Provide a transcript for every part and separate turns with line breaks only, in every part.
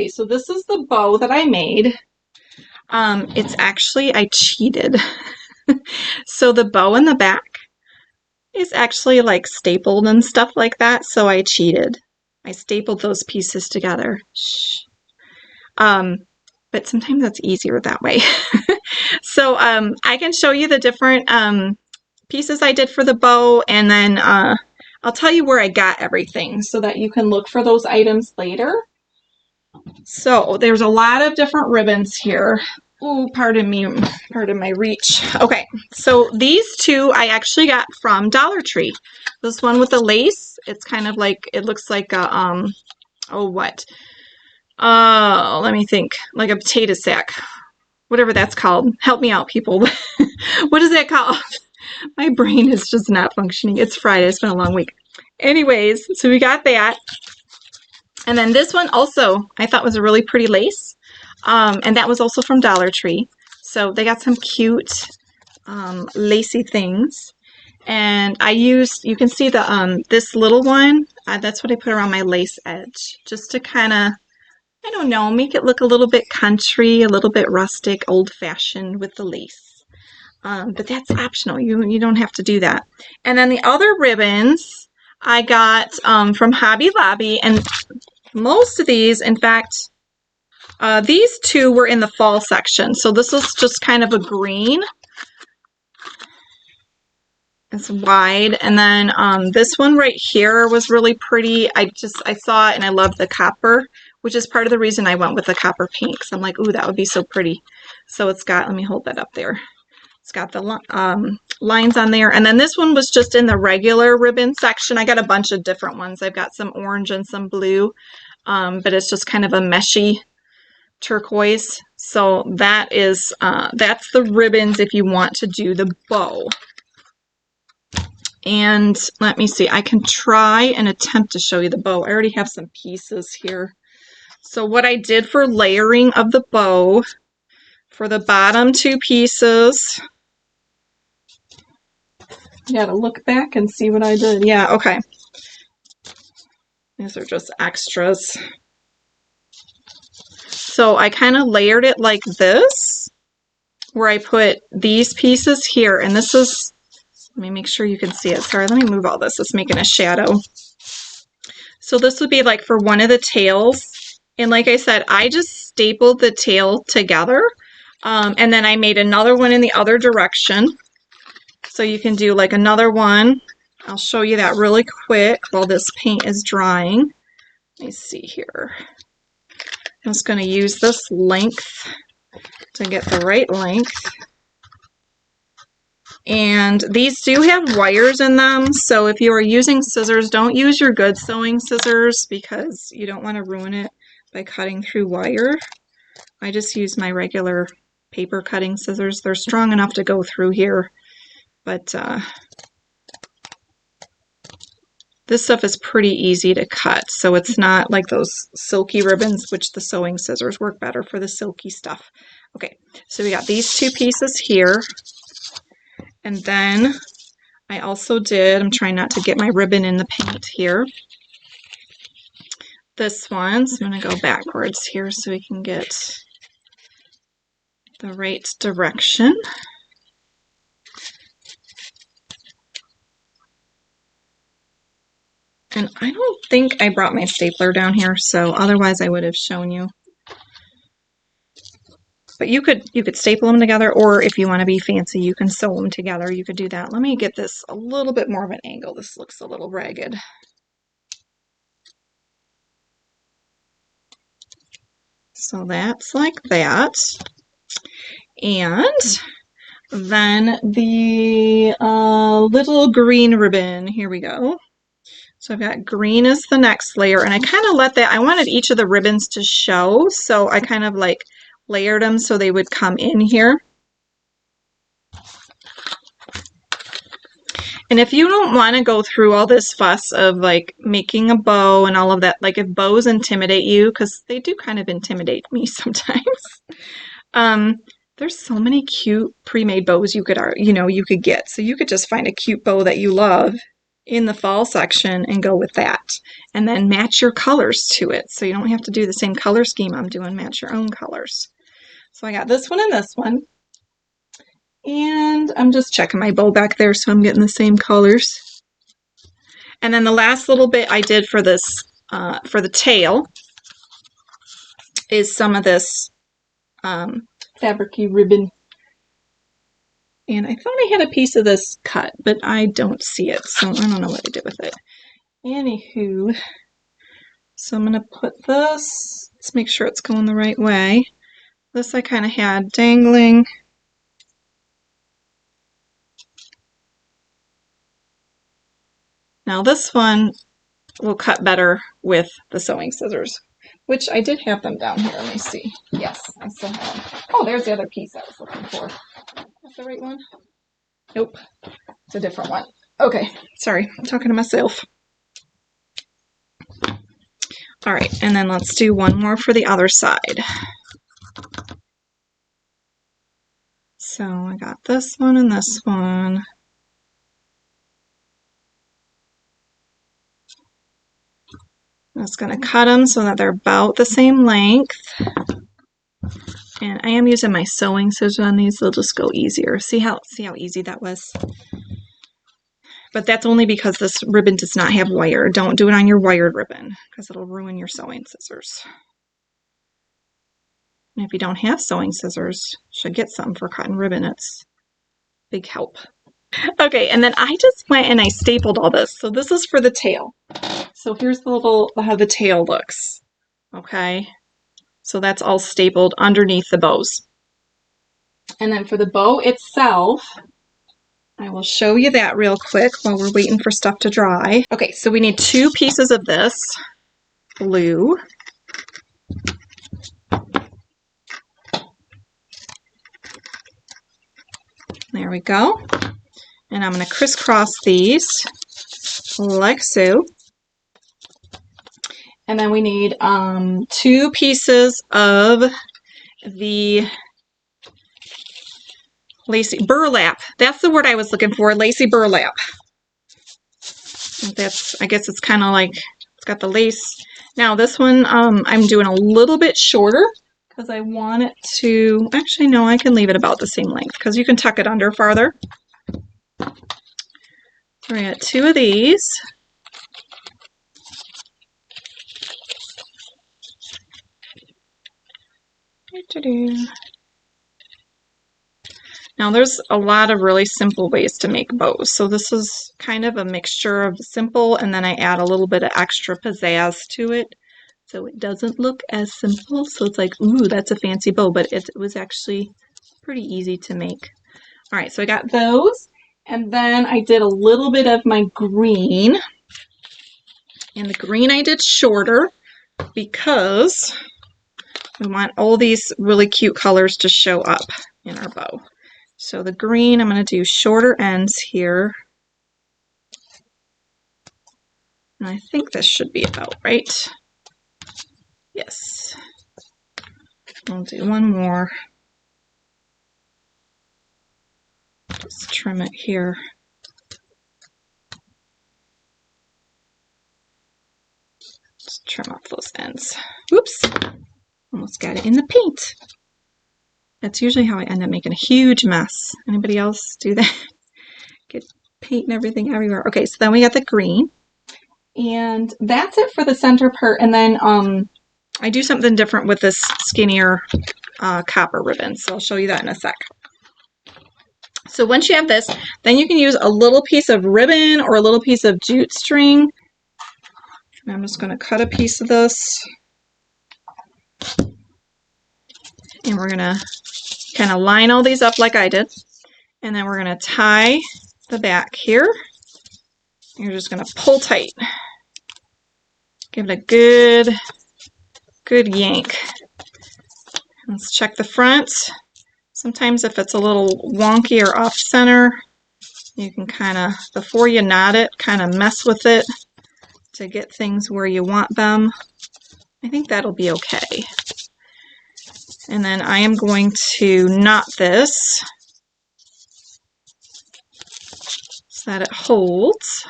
Okay, so this is the bow that I made. It's actually, I cheated. So the bow in the back is actually like stapled and stuff like that, so I cheated. I stapled those pieces together. Shh. Um, but sometimes that's easier that way. So I can show you the different pieces I did for the bow, and then I'll tell you where I got everything so that you can look for those items later. So there's a lot of different ribbons here. Ooh, pardon me, pardon my reach. Okay, so these two I actually got from Dollar Tree. This one with the lace, it's kind of like, it looks like a, oh, what? Let me think, like a potato sack, whatever that's called. Help me out, people. What is that called? My brain is just not functioning. It's Friday, it's been a long week. Anyways, so we got that. And then this one also I thought was a really pretty lace. And that was also from Dollar Tree. So they got some cute lacy things. And I used, you can see the this little one, that's what I put around my lace edge, just to kind of, I don't know, make it look a little bit country, a little bit rustic, old-fashioned with the lace. But that's optional. You don't have to do that. And then the other ribbons I got from Hobby Lobby, and most of these, in fact, these two were in the fall section. So this is just kind of a green. It's wide, and then this one right here was really pretty. I saw it and I love the copper, which is part of the reason I went with the copper paint, because I'm like, ooh, that would be so pretty. So it's got, let me hold that up there. It's got the lines on there. And then this one was just in the regular ribbon section. I got a bunch of different ones. I've got some orange and some blue, but it's just kind of a meshy turquoise. So that is, that's the ribbons if you want to do the bow. And let me see, I can try and attempt to show you the bow. I already have some pieces here. So what I did for layering of the bow, for the bottom two pieces, you gotta look back and see what I did. Yeah, okay. These are just extras. So I kind of layered it like this, where I put these pieces here, and this is, let me make sure you can see it. Sorry, let me move all this. It's making a shadow. So this would be like for one of the tails. And like I said, I just stapled the tail together. And then I made another one in the other direction. So you can do like another one. I'll show you that really quick while this paint is drying. Let me see here. I'm just going to use this length to get the right length. And these do have wires in them, so if you are using scissors, don't use your good sewing scissors because you don't want to ruin it by cutting through wire. I just use my regular paper cutting scissors. They're strong enough to go through here, but this stuff is pretty easy to cut, so it's not like those silky ribbons, which the sewing scissors work better for the silky stuff. Okay, so we got these two pieces here. And then I also did, I'm trying not to get my ribbon in the paint here. This one, so I'm going to go backwards here so we can get the right direction. And I don't think I brought my stapler down here, so otherwise I would have shown you. But you could staple them together, or if you want to be fancy, you can sew them together. You could do that. Let me get this a little bit more of an angle. This looks a little ragged. So that's like that. And then the little green ribbon, here we go. So I've got green as the next layer, and I kind of let that, I wanted each of the ribbons to show, so I kind of like layered them so they would come in here. And if you don't want to go through all this fuss of like making a bow and all of that, like if bows intimidate you, because they do kind of intimidate me sometimes, there's so many cute pre-made bows you could get. So you could just find a cute bow that you love in the fall section and go with that. And then match your colors to it. So you don't have to do the same color scheme I'm doing, match your own colors. So I got this one and this one. And I'm just checking my bow back there so I'm getting the same colors. And then the last little bit I did for this, for the tail, is some of this fabric-y ribbon. And I thought I had a piece of this cut, but I don't see it, so I don't know what I did with it. Anywho, so I'm going to put this, let's make sure it's going the right way. This I kind of had dangling. Now this one will cut better with the sewing scissors, which I did have them down here. Let me see. Yes, I still have them. Oh, there's the other piece I was looking for. That's the right one? Nope, it's a different one. Okay, sorry, I'm talking to myself. All right, and then let's do one more for the other side. So I got this one and this one. I'm just going to cut them so that they're about the same length. And I am using my sewing scissors on these, they'll just go easier. See how easy that was? But that's only because this ribbon does not have wire. Don't do it on your wired ribbon because it'll ruin your sewing scissors. And if you don't have sewing scissors, you should get some for cotton ribbon. It's a big help. Okay, and then I just went and I stapled all this. So this is for the tail. So here's the little, how the tail looks. Okay, so that's all stapled underneath the bows. And then for the bow itself, I will show you that real quick while we're waiting for stuff to dry. Okay, so we need 2 pieces of this blue. There we go. And I'm going to crisscross these like so. And then we need 2 pieces of the lacy burlap. That's the word I was looking for, lacy burlap. That's, I guess it's kind of like, it's got the lace. Now this one I'm doing a little bit shorter because I want it to, actually no, I can leave it about the same length because you can tuck it under farther. So we got 2 of these. Now there's a lot of really simple ways to make bows. So this is kind of a mixture of simple and then I add a little bit of extra pizzazz to it. So it doesn't look as simple. So it's like, ooh, that's a fancy bow, but it was actually pretty easy to make. All right, so I got those. And then I did a little bit of my green. And the green I did shorter because we want all these really cute colors to show up in our bow. So the green, I'm going to do shorter ends here. And I think this should be about right. Yes. I'll do one more. Just trim it here. Just trim off those ends. Oops. Almost got it in the paint. That's usually how I end up making a huge mess. Anybody else do that? Get paint and everything everywhere. Okay, so then we got the green. And that's it for the center part. And then I do something different with this skinnier copper ribbon. So I'll show you that in a sec. So once you have this, then you can use a little piece of ribbon or a little piece of jute string. And I'm just going to cut a piece of this. And we're going to kind of line all these up like I did. And then we're going to tie the back here. You're just going to pull tight. Give it a good yank. Let's check the front. Sometimes if it's a little wonky or off center, you can kind of, before you knot it, kind of mess with it to get things where you want them. I think that'll be okay. And then I am going to knot this so that it holds.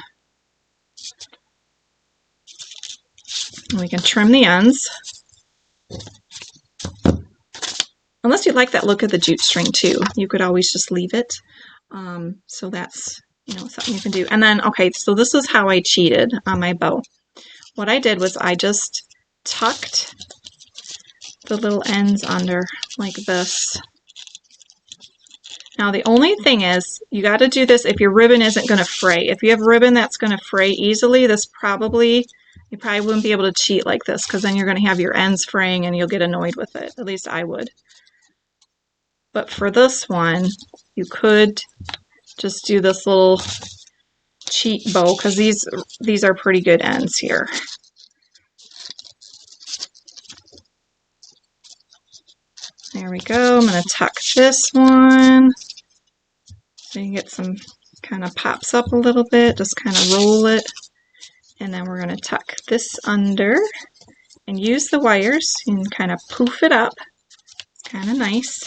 And we can trim the ends. Unless you like that look of the jute string too, you could always just leave it. So that's, something you can do. And then, okay, so this is how I cheated on my bow. What I did was I just tucked the little ends under like this. Now the only thing is, you got to do this if your ribbon isn't going to fray. If you have ribbon that's going to fray easily, you probably wouldn't be able to cheat like this, because then you're going to have your ends fraying and you'll get annoyed with it. At least I would. But for this one, you could just do this little cheat bow, because these are pretty good ends here. There we go. I'm going to tuck this one so you get some kind of pops up a little bit. Just kind of roll it. And then we're going to tuck this under and use the wires and kind of poof it up. It's kind of nice.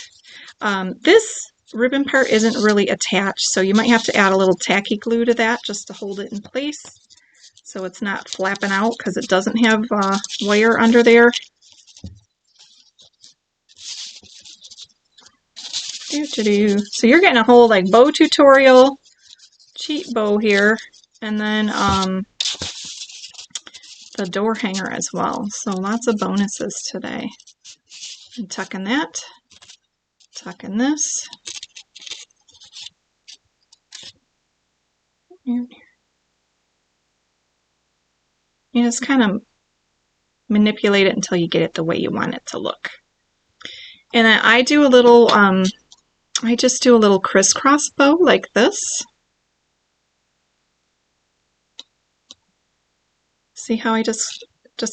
This ribbon part isn't really attached, so you might have to add a little tacky glue to that just to hold it in place so it's not flapping out, because it doesn't have wire under there. So you're getting a whole like bow tutorial, cheat bow here, and then the door hanger as well. So lots of bonuses today. I'm tucking that, tucking this. You just kind of manipulate it until you get it the way you want it to look. And then I do a little, I just do a little crisscross bow like this. See how I just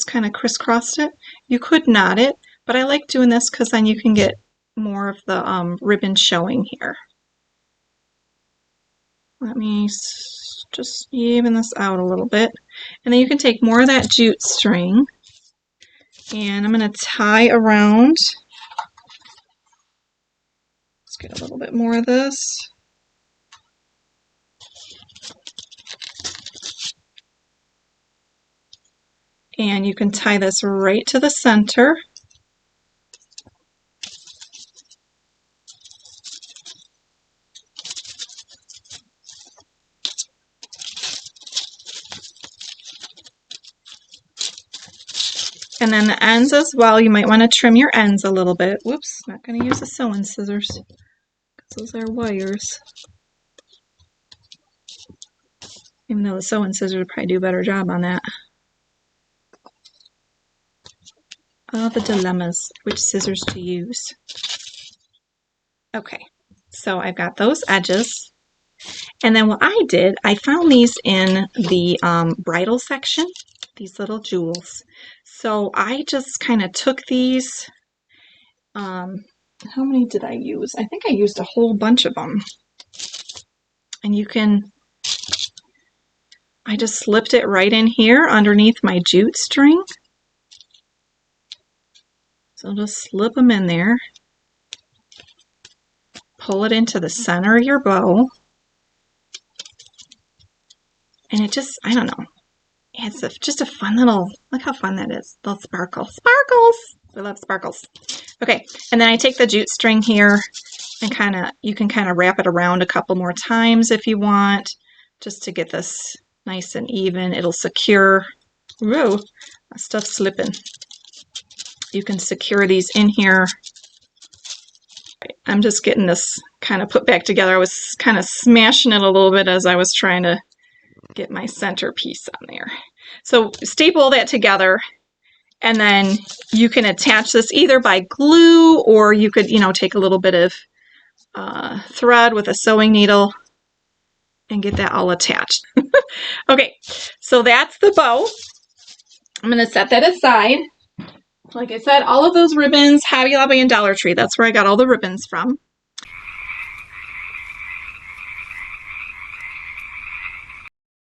kind of crisscrossed it? You could knot it, but I like doing this because then you can get more of the ribbon showing here. Let me just even this out a little bit. And then you can take more of that jute string, and I'm going to tie around. Let's get a little bit more of this. And you can tie this right to the center. And then the ends as well, you might want to trim your ends a little bit. Whoops, not going to use the sewing scissors because those are wires. Even though the sewing scissors would probably do a better job on that. Oh, the dilemmas, which scissors to use. Okay, so I've got those edges. And then what I did, I found these in the bridal section, these little jewels. So I just kind of took these, how many did I use? I think I used a whole bunch of them. And you can, I just slipped it right in here underneath my jute string. So just slip them in there. Pull it into the center of your bow. And it just, I don't know. It's just a fun little, look how fun that is. Little sparkle. Sparkles! I love sparkles. Okay, and then I take the jute string here and you can kind of wrap it around a couple more times if you want, just to get this nice and even. It'll secure, whoa, that stuff's slipping. You can secure these in here. I'm just getting this kind of put back together. I was kind of smashing it a little bit as I was trying to get my centerpiece on there. So staple that together, and then you can attach this either by glue, or you could, take a little bit of thread with a sewing needle and get that all attached. Okay, so that's the bow. I'm going to set that aside. Like I said, all of those ribbons, Hobby Lobby and Dollar Tree, that's where I got all the ribbons from.